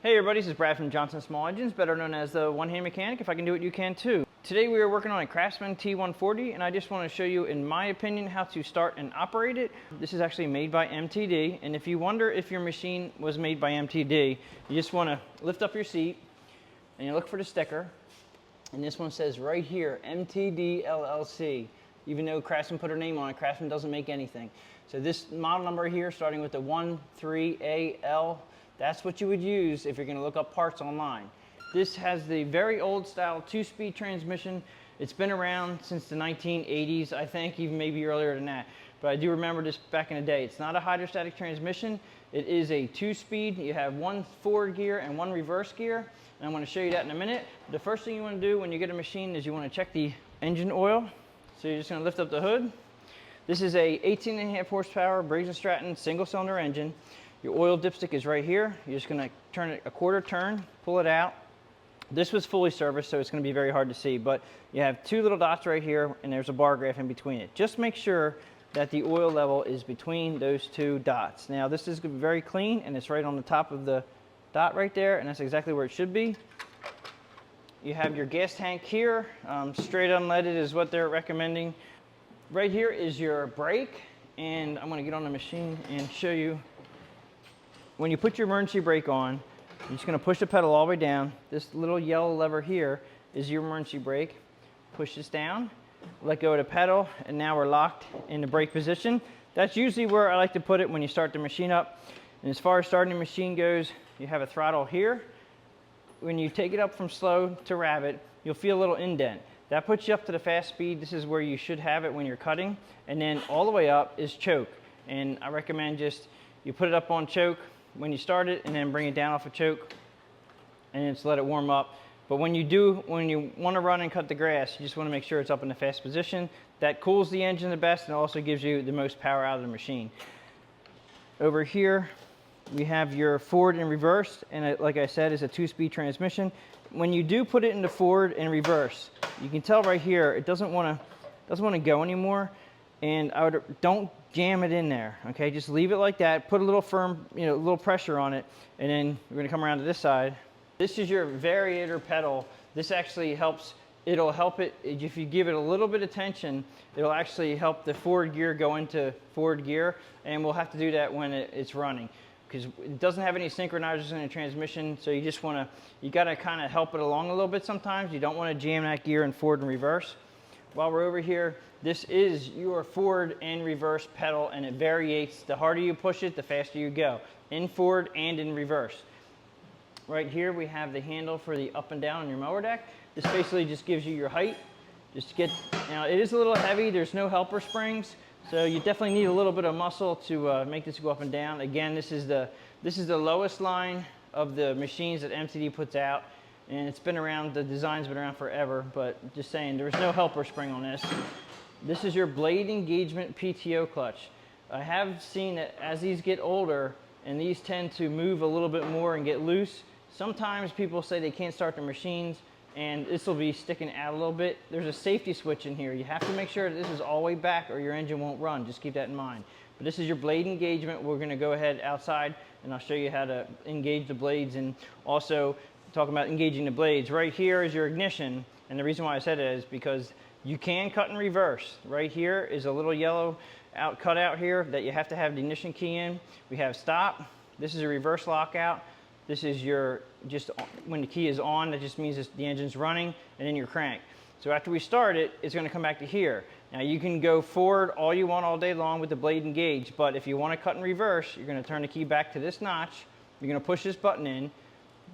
Hey everybody, this is Brad from Johnson Small Engines, better known as the one-hand mechanic. If I can do it, you can too. Today we are working on a Craftsman T140, and I just want to show you, in my opinion, how to start and operate it. This is actually made by MTD, and if you wonder if your machine was made by MTD, you just want to lift up your seat and you look for the sticker, and this one says right here, MTD LLC. Even though Craftsman put her name on it, Craftsman doesn't make anything. So this model number here, starting with the 13AL, that's what you would use if you're going to look up parts online. This has the very old style 2-speed transmission. It's been around since the 1980s, I think, even maybe earlier than that. But I do remember this back in the day. It's not a hydrostatic transmission. It is a 2-speed. You have one forward gear and one reverse gear. And I'm going to show you that in a minute. The first thing you want to do when you get a machine is you want to check the engine oil. So you're just going to lift up the hood. This is a 18.5 horsepower Briggs & Stratton single cylinder engine. Your oil dipstick is right here. You're just going to turn it a quarter turn, pull it out. This was fully serviced, so it's going to be very hard to see, but you have two little dots right here, and there's a bar graph in between it. Just make sure that the oil level is between those two dots. Now, this is very clean, and it's right on the top of the dot right there, and that's exactly where it should be. You have your gas tank here. Straight unleaded is what they're recommending. Right here is your brake, and I'm going to get on the machine and show you. When you put your emergency brake on, you're just going to push the pedal all the way down. This little yellow lever here is your emergency brake. Push this down, let go of the pedal, and now we're locked in the brake position. That's usually where I like to put it when you start the machine up. And as far as starting the machine goes, you have a throttle here. When you take it up from slow to rapid, you'll feel a little indent. That puts you up to the fast speed. This is where you should have it when you're cutting. And then all the way up is choke. And I recommend just you put it up on choke when you start it, and then bring it down off of choke and just let it warm up. But when you want to run and cut the grass, you just want to make sure it's up in the fast position. That cools the engine the best and also gives you the most power out of the machine. Over here we have your forward and reverse, and it, like I said, is a 2-speed transmission. When you do put it into forward and reverse, you can tell right here it doesn't want to go anymore, and don't jam it in there, okay? Just leave it like that. Put a little firm, a little pressure on it, and then we're gonna come around to this side. This is your variator pedal. This actually helps, it'll help it, if you give it a little bit of tension, it'll actually help the forward gear go into forward gear, and we'll have to do that when it's running, because it doesn't have any synchronizers in the transmission, so you gotta kind of help it along a little bit sometimes. You don't wanna jam that gear in forward and reverse. While we're over here, this is your forward and reverse pedal, and it varies. The harder you push it, the faster you go, in forward and in reverse. Right here we have the handle for the up and down on your mower deck. This basically just gives you your height. Now it is a little heavy, there's no helper springs, so you definitely need a little bit of muscle to make this go up and down. Again, this is the lowest line of the machines that MTD puts out. And it's been around, the design's been around forever, but just saying, there's no helper spring on this. This is your blade engagement PTO clutch. I have seen that as these get older, and these tend to move a little bit more and get loose, sometimes people say they can't start their machines, and this will be sticking out a little bit. There's a safety switch in here. You have to make sure that this is all the way back or your engine won't run. Just keep that in mind. But this is your blade engagement. We're gonna go ahead outside, and I'll show you how to engage the blades, and also talking about engaging the blades. Right here is your ignition, and the reason why I said it is because you can cut and reverse. Right here is a little yellow cutout here that you have to have the ignition key in. We have stop. This is a reverse lockout. This is when the key is on, that just means the engine's running, and then your crank. So after we start it, it's going to come back to here. Now you can go forward all you want all day long with the blade engaged, but if you want to cut and reverse, you're going to turn the key back to this notch. You're going to push this button in.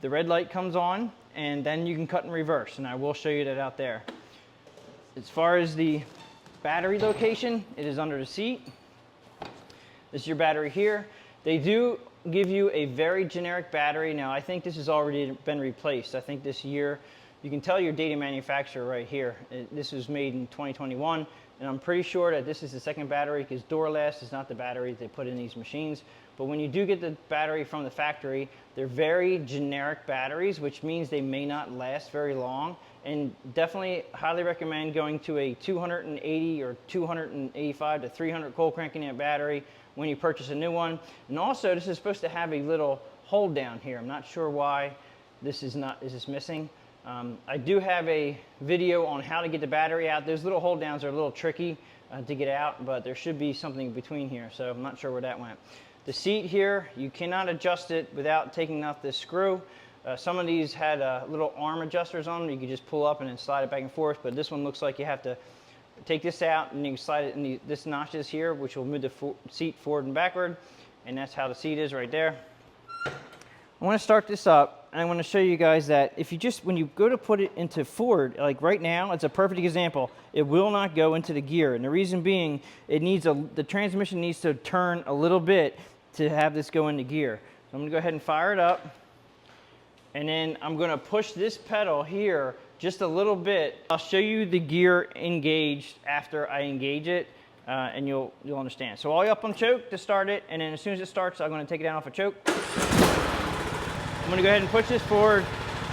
The red light comes on, and then you can cut and reverse, and I will show you that out there. As far as the battery location, it is under the seat. This is your battery here. They do give you a very generic battery. Now, I think this has already been replaced. I think this year, you can tell your date of manufacturer right here. This was made in 2021, and I'm pretty sure that this is the second battery, because Duralast is not the battery they put in these machines. But when you do get the battery from the factory, they're very generic batteries, which means they may not last very long. And definitely highly recommend going to a 280 or 285 to 300 cold cranking amp battery when you purchase a new one. And also, this is supposed to have a little hold down here. I'm not sure why this is missing. I do have a video on how to get the battery out. Those little hold downs are a little tricky to get out, but there should be something between here, so I'm not sure where that went. The seat here, you cannot adjust it without taking out this screw. Some of these had little arm adjusters on them. You could just pull up and then slide it back and forth, but this one looks like you have to take this out and you can slide it in this notches here, which will move the seat forward and backward, and that's how the seat is right there. I want to start this up, and I want to show you guys that if you just, when you go to put it into forward, like right now, it's a perfect example. It will not go into the gear, and the reason being, the transmission needs to turn a little bit to have this go into gear. So I'm going to go ahead and fire it up, and then I'm going to push this pedal here just a little bit. I'll show you the gear engaged after I engage it, and you'll understand. So I'll up on choke to start it, and then as soon as it starts, I'm going to take it down off of choke. I'm going to go ahead and push this forward,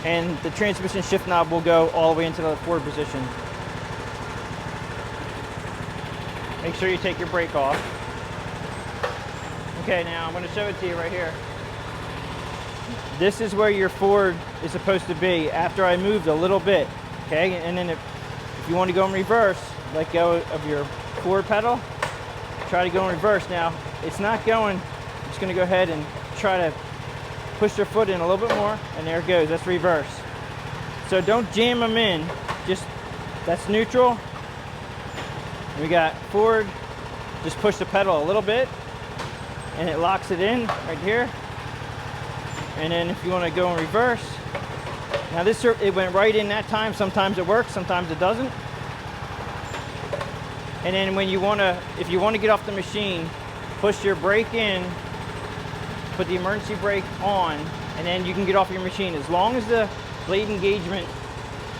and the transmission shift knob will go all the way into the forward position. Make sure you take your brake off. Okay, now I'm going to show it to you right here. This is where your forward is supposed to be after I moved a little bit, okay? And then if you want to go in reverse, let go of your forward pedal, try to go in reverse. Now, it's not going, I'm just going to go ahead and try to push your foot in a little bit more, and there it goes, that's reverse. So don't jam them in, just, that's neutral. We got forward, just push the pedal a little bit, and it locks it in right here. And then if you want to go in reverse, now this, it went right in that time. Sometimes it works, sometimes it doesn't. And then when you want to, if you want to get off the machine, push your brake in, put the emergency brake on, and then you can get off your machine. As long as the blade engagement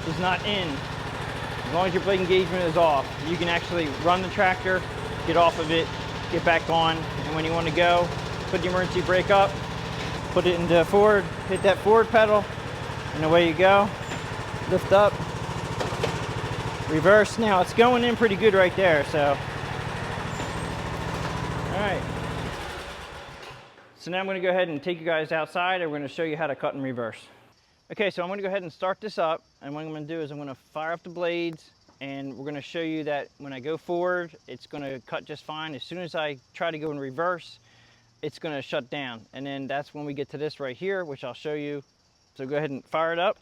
is not in, as long as your blade engagement is off, you can actually run the tractor, get off of it, get back on, and when you want to go, put the emergency brake up, put it into forward, hit that forward pedal, and away you go. Lift up, reverse. Now it's going in pretty good right there, so. All right. So now I'm going to go ahead and take you guys outside, and we're going to show you how to cut in reverse. Okay, so I'm going to go ahead and start this up, and what I'm going to do is I'm going to fire up the blades, and we're going to show you that when I go forward, it's going to cut just fine. As soon as I try to go in reverse, it's going to shut down, and then that's when we get to this right here, which I'll show you. So go ahead and fire it up.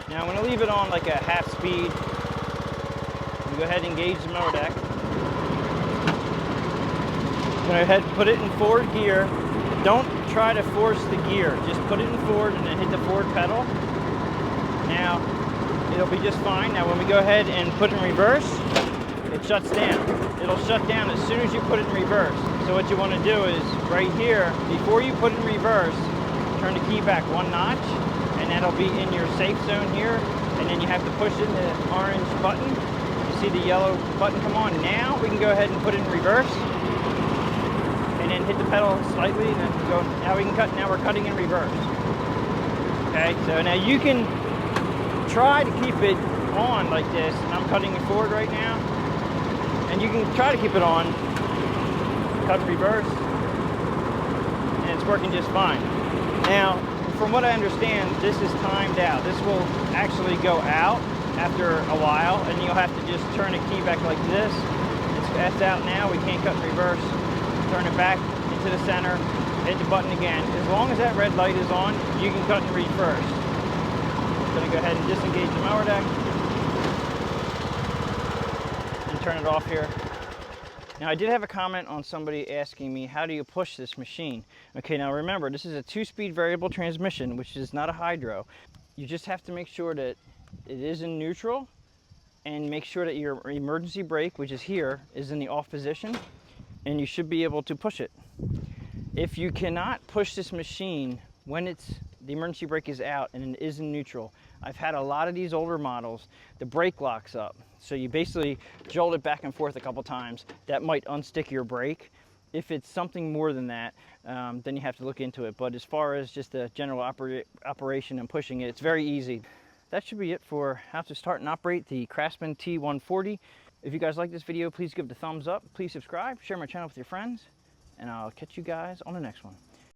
Now I'm going to leave it on like a half speed. I'm going to go ahead and engage the mower deck. I'm going to go ahead and put it in forward gear. Don't try to force the gear. Just put it in forward and then hit the forward pedal. Now it'll be just fine. Now when we go ahead and put it in reverse, it shuts down. It'll shut down as soon as you put it in reverse. So what you want to do is right here, before you put it in reverse, turn the key back one notch, and that'll be in your safe zone here. And then you have to push in the orange button. You see the yellow button come on. Now we can go ahead and put it in reverse, and then hit the pedal slightly, and then go. Now we can cut. Now we're cutting in reverse. Okay. So now you can try to keep it on like this, and I'm cutting it forward right now. And you can try to keep it on, cut reverse, and it's working just fine. Now, from what I understand, this is timed out. This will actually go out after a while, and you'll have to just turn the key back like this. That's out now, we can't cut in reverse. Turn it back into the center, hit the button again. As long as that red light is on, you can cut in reverse. I'm gonna go ahead and disengage the mower deck. Turn it off here. Now I did have a comment on somebody asking me, how do you push this machine? Okay, now remember, this is a 2-speed variable transmission, which is not a hydro. You just have to make sure that it is in neutral, and make sure that your emergency brake, which is here, is in the off position, and you should be able to push it. If you cannot push this machine when the emergency brake is out and it is in neutral, I've had a lot of these older models, the brake locks up. So you basically jolt it back and forth a couple times. That might unstick your brake. If it's something more than that, then you have to look into it. But as far as just the general operation and pushing it, it's very easy. That should be it for how to start and operate the Craftsman T140. If you guys like this video, please give it a thumbs up. Please subscribe, share my channel with your friends, and I'll catch you guys on the next one.